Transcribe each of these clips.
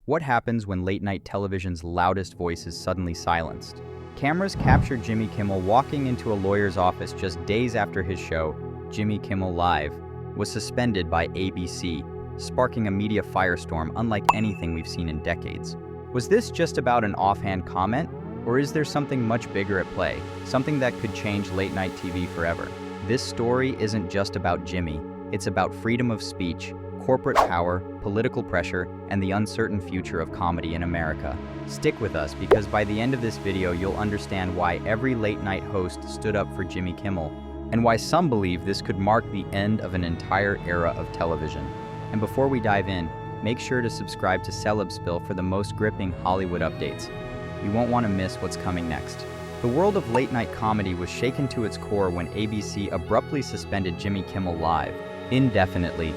What happens when late-night television's loudest voice is suddenly silenced? Cameras captured Jimmy Kimmel walking into a lawyer's office just days after his show, Jimmy Kimmel Live, was suspended by ABC, sparking a media firestorm unlike anything we've seen in decades. Was this just about an offhand comment, or is there something much bigger at play, something that could change late-night TV forever? This story isn't just about Jimmy, it's about freedom of speech, corporate power, political pressure, and the uncertain future of comedy in America. Stick with us because by the end of this video you'll understand why every late-night host stood up for Jimmy Kimmel, and why some believe this could mark the end of an entire era of television. And before we dive in, make sure to subscribe to CelebSpill for the most gripping Hollywood updates. You won't want to miss what's coming next. The world of late-night comedy was shaken to its core when ABC abruptly suspended Jimmy Kimmel Live, indefinitely.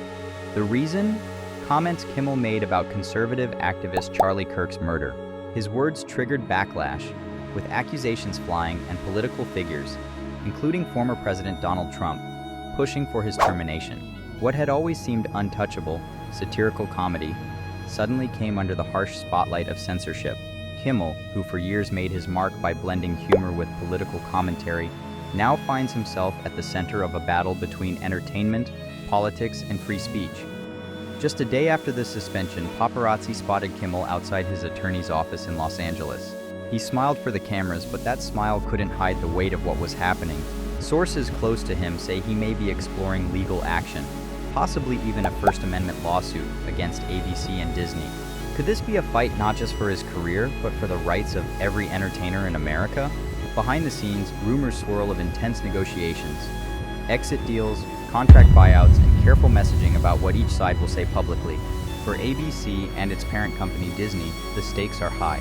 The reason? Comments Kimmel made about conservative activist Charlie Kirk's murder. His words triggered backlash, with accusations flying and political figures, including former President Donald Trump, pushing for his termination. What had always seemed untouchable, satirical comedy, suddenly came under the harsh spotlight of censorship. Kimmel, who for years made his mark by blending humor with political commentary, now finds himself at the center of a battle between entertainment, politics, and free speech. Just a day after the suspension, paparazzi spotted Kimmel outside his attorney's office in Los Angeles. He smiled for the cameras, but that smile couldn't hide the weight of what was happening. Sources close to him say he may be exploring legal action, possibly even a First Amendment lawsuit against ABC and Disney. Could this be a fight not just for his career, but for the rights of every entertainer in America? Behind the scenes, rumors swirl of intense negotiations, exit deals, contract buyouts, and careful messaging about what each side will say publicly. For ABC and its parent company Disney, the stakes are high.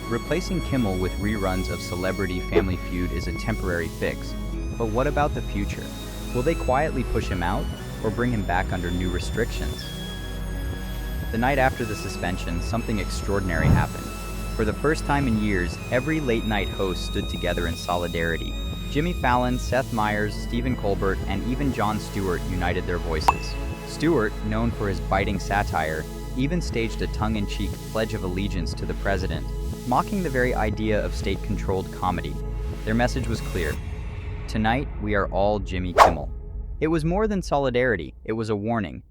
Replacing Kimmel with reruns of Celebrity Family Feud is a temporary fix. But what about the future? Will they quietly push him out, or bring him back under new restrictions? The night after the suspension, something extraordinary happened. For the first time in years, every late-night host stood together in solidarity. Jimmy Fallon, Seth Meyers, Stephen Colbert, and even Jon Stewart united their voices. Stewart, known for his biting satire, even staged a tongue-in-cheek pledge of allegiance to the president, mocking the very idea of state-controlled comedy. Their message was clear. Tonight, we are all Jimmy Kimmel. It was more than solidarity, it was a warning.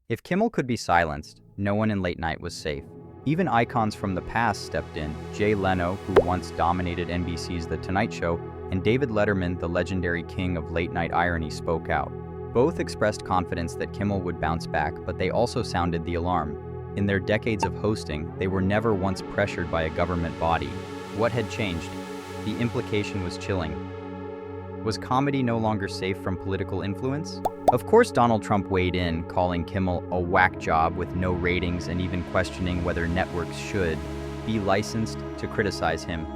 If Kimmel could be silenced, no one in late night was safe. Even icons from the past stepped in. Jay Leno, who once dominated NBC's The Tonight Show, and David Letterman, the legendary king of late-night irony, spoke out. Both expressed confidence that Kimmel would bounce back, but they also sounded the alarm. In their decades of hosting, they were never once pressured by a government body. What had changed? The implication was chilling. Was comedy no longer safe from political influence? Of course, Donald Trump weighed in, calling Kimmel a whack job with no ratings and even questioning whether networks should be licensed to criticize him.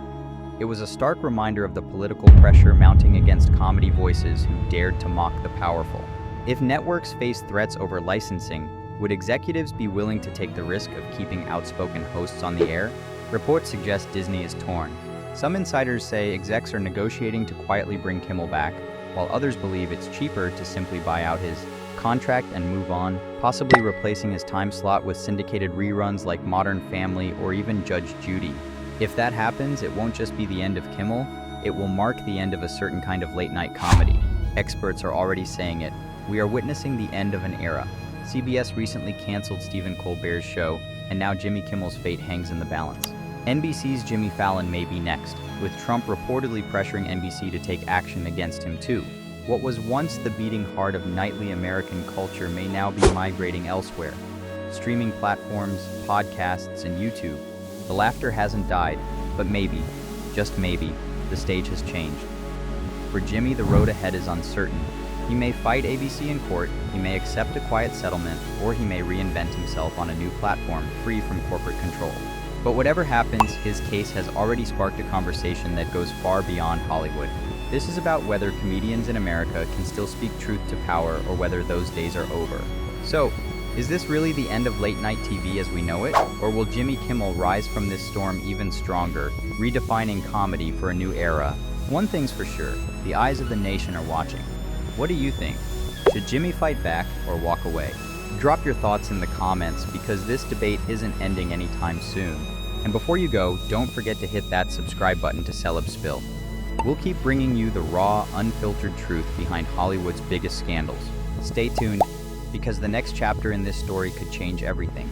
It was a stark reminder of the political pressure mounting against comedy voices who dared to mock the powerful. If networks faced threats over licensing, would executives be willing to take the risk of keeping outspoken hosts on the air? Reports suggest Disney is torn. Some insiders say execs are negotiating to quietly bring Kimmel back, while others believe it's cheaper to simply buy out his contract and move on, possibly replacing his time slot with syndicated reruns like Modern Family or even Judge Judy. If that happens, it won't just be the end of Kimmel, it will mark the end of a certain kind of late-night comedy. Experts are already saying it. We are witnessing the end of an era. CBS recently canceled Stephen Colbert's show, and now Jimmy Kimmel's fate hangs in the balance. NBC's Jimmy Fallon may be next, with Trump reportedly pressuring NBC to take action against him too. What was once the beating heart of nightly American culture may now be migrating elsewhere. Streaming platforms, podcasts, and YouTube. The laughter hasn't died, but maybe, just maybe, the stage has changed. For Jimmy, the road ahead is uncertain. He may fight ABC in court, he may accept a quiet settlement, or he may reinvent himself on a new platform free from corporate control. But whatever happens, his case has already sparked a conversation that goes far beyond Hollywood. This is about whether comedians in America can still speak truth to power or whether those days are over. So, is this really the end of late-night TV as we know it? Or will Jimmy Kimmel rise from this storm even stronger, redefining comedy for a new era? One thing's for sure, the eyes of the nation are watching. What do you think? Should Jimmy fight back or walk away? Drop your thoughts in the comments because this debate isn't ending anytime soon. And before you go, don't forget to hit that subscribe button to CelebSpill. We'll keep bringing you the raw, unfiltered truth behind Hollywood's biggest scandals. Stay tuned, because the next chapter in this story could change everything.